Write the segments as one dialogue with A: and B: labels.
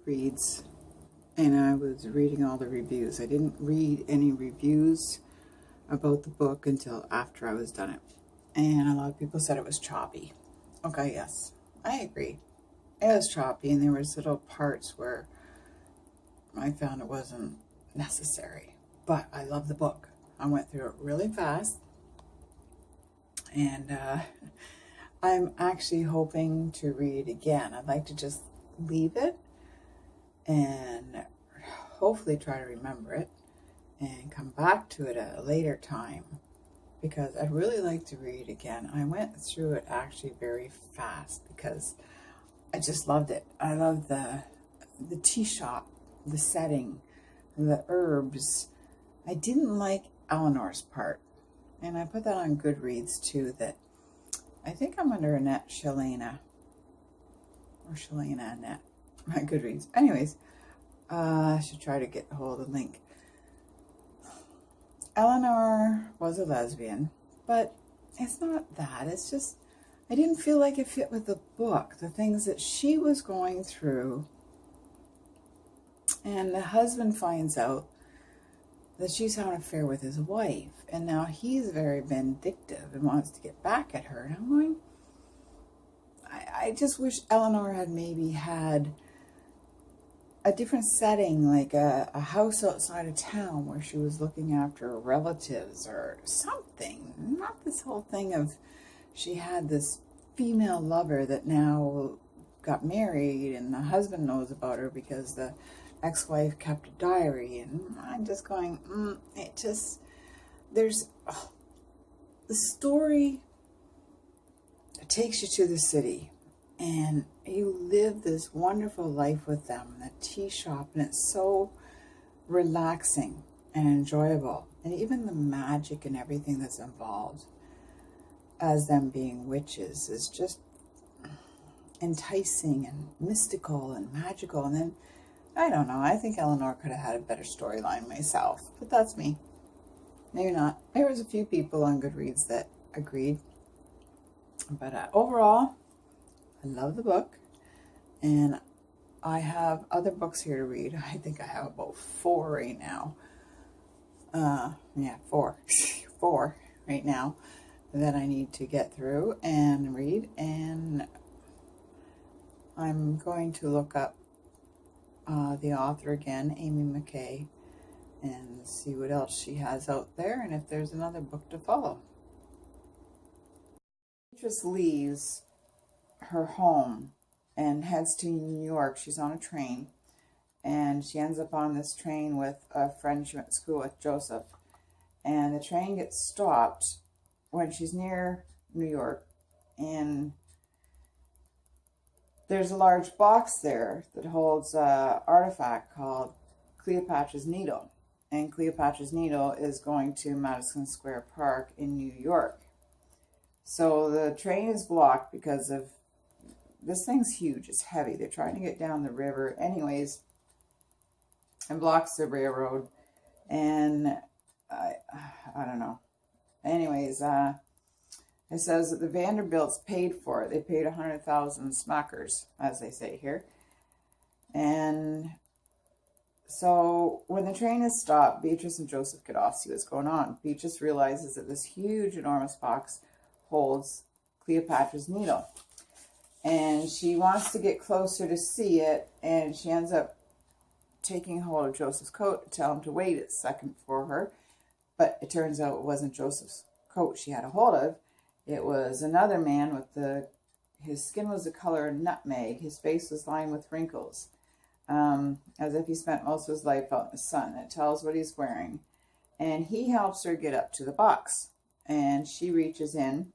A: Reads, and I was reading all the reviews. I didn't read any reviews about the book until after I was done it. And a lot of people said it was choppy. Okay, yes, I agree. It was choppy, and there was little parts where I found it wasn't necessary. But I love the book. I went through it really fast, and I'm actually hoping to read again. I'd like to just leave it and hopefully try to remember it and come back to it at a later time, because I'd really like to read again. I went through it actually very fast because I just loved it. I loved the tea shop, the setting, the herbs. I didn't like Eleanor's part, and I put that on Goodreads too, that I think I'm under Annette Shalana, or Shalana Annette, my Goodreads. Anyways, I should try to get a hold of the link. Eleanor was a lesbian, but it's not that. It's just, I didn't feel like it fit with the book, the things that she was going through. And the husband finds out that she's having an affair with his wife, and now he's very vindictive and wants to get back at her. And I'm going, I just wish Eleanor had maybe had a different setting, like a house outside of town where she was looking after her relatives or something. Not this whole thing of she had this female lover that now got married and the husband knows about her because the ex-wife kept a diary. And I'm just going, it just, there's, the story takes you to the city, and you live this wonderful life with them in the tea shop, and it's so relaxing and enjoyable. And even the magic and everything that's involved as them being witches is just enticing and mystical and magical. And then, I don't know, I think Eleanor could have had a better storyline myself, but that's me. Maybe not. There was a few people on Goodreads that agreed. But overall, I love the book, and I have other books here to read. I think I have about 4 right now. Yeah, 4. 4 right now that I need to get through and read. And I'm going to look up the author again, Amy McKay, and see what else she has out there and if there's another book to follow. Beatrice leaves her home and heads to New York. She's on a train, and she ends up on this train with a friend she went to school with, Joseph. And the train gets stopped when she's near New York, and there's a large box there that holds an artifact called Cleopatra's Needle. And Cleopatra's Needle is going to Madison Square Park in New York. So the train is blocked because of, this thing's huge, it's heavy. They're trying to get down the river anyways, and blocks the railroad. And I don't know. Anyways, it says that the Vanderbilts paid for it. They paid 100,000 smackers, as they say here. And so when the train is stopped, Beatrice and Joseph get off, see what's going on. Beatrice realizes that this huge, enormous box holds Cleopatra's Needle. And she wants to get closer to see it, and she ends up taking hold of Joseph's coat to tell him to wait a second for her. But it turns out it wasn't Joseph's coat she had a hold of. It was another man with his skin was the color of nutmeg. His face was lined with wrinkles, as if he spent most of his life out in the sun. It tells what he's wearing. And he helps her get up to the box. And she reaches in,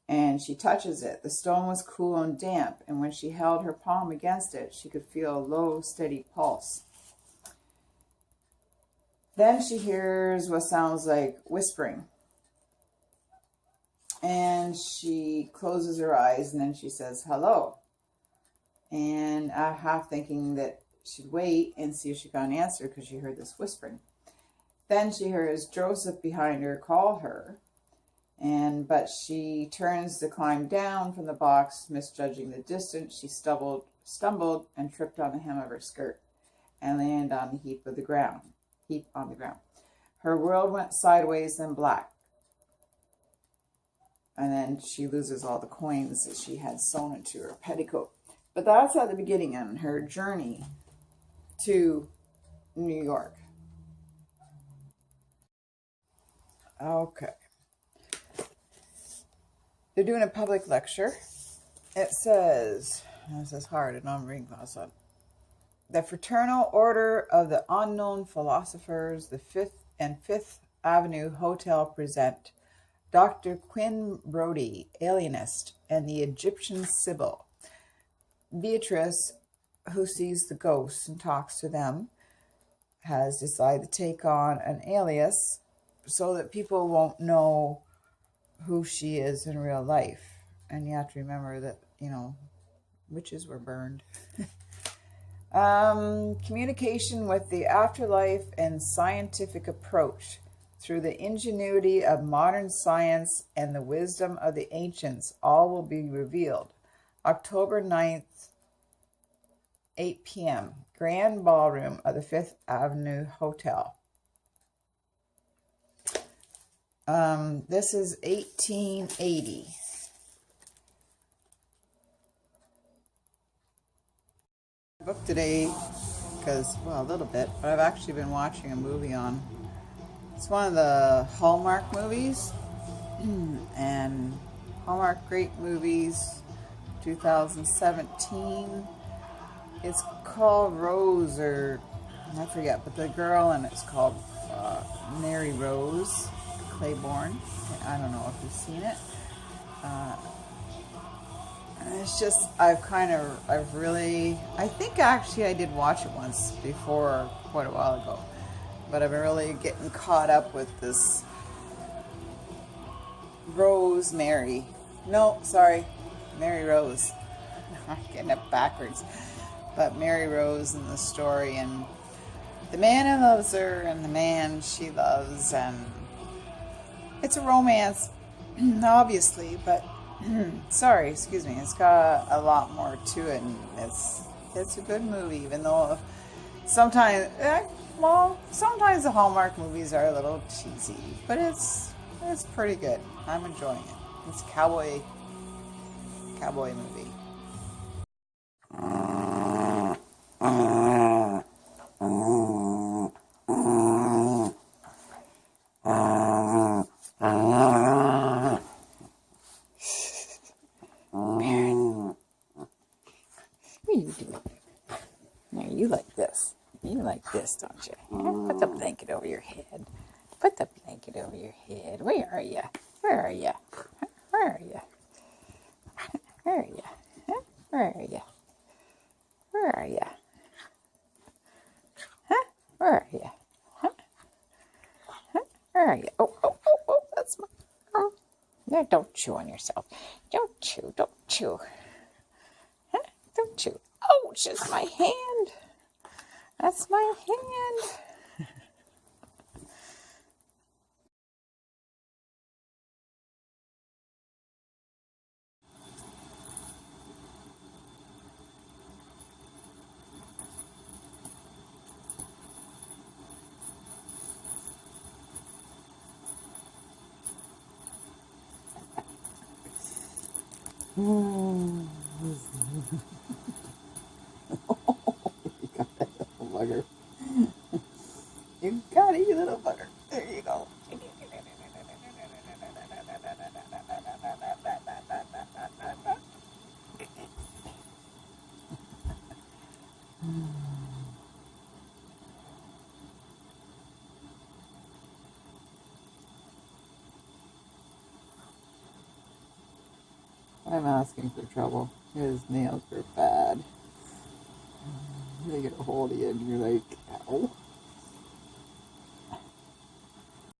A: and she touches it. The stone was cool and damp, and when she held her palm against it, she could feel a low, steady pulse. Then she hears what sounds like whispering. And she closes her eyes, and then she says, hello. And half thinking that she'd wait and see if she got an answer because she heard this whispering. Then she hears Joseph behind her call her. But she turns to climb down from the box, misjudging the distance. She stumbled and tripped on the hem of her skirt and landed on the heap on the ground. Her world went sideways and black. And then she loses all the coins that she had sewn into her petticoat. But that's at the beginning on her journey to New York. Okay. They're doing a public lecture. It says, this is hard, and I'm reading fast. The Fraternal Order of the Unknown Philosophers, the Fifth Avenue Hotel present Dr. Quinn Brody, alienist, and the Egyptian Sibyl. Beatrice, who sees the ghosts and talks to them, has decided to take on an alias so that people won't know who she is in real life. And you have to remember that, witches were burned. Communication with the afterlife and scientific approach through the ingenuity of modern science and the wisdom of the ancients, all will be revealed. October 9th, 8 p.m., Grand Ballroom of the Fifth Avenue Hotel. This is 1880. Book today because, a little bit, but I've actually been watching a movie on. It's one of the Hallmark movies, and Hallmark Great Movies 2017. It's called Rose, or I forget, but the girl in it's called Mary Rose Claiborne. I don't know if you've seen it. It's just, I think actually I did watch it once before, quite a while ago, but I've been really getting caught up with this Mary Rose. I'm getting it backwards. But Mary Rose in the story, and the man who loves her and the man she loves, and it's a romance, obviously, but it's got a lot more to it, and it's a good movie, even though sometimes the Hallmark movies are a little cheesy, but it's pretty good. I'm enjoying it. It's a cowboy movie. You like this. You like this, don't you? Put the blanket over your head. Put the blanket over your head. Where are you? Where are you? Where are you? Where are you? Where are you? Where are you? Huh? Where are you? Huh? Huh? Where are you? Oh, that's my... Oh. No, don't chew on yourself. Don't chew. Huh? Don't chew. Oh, it's just my hand. That's my hand. You got that little bugger. You got it, you little bugger. There you go. I'm asking for trouble. His nails are bad. They get a hold of you and you're like, ow.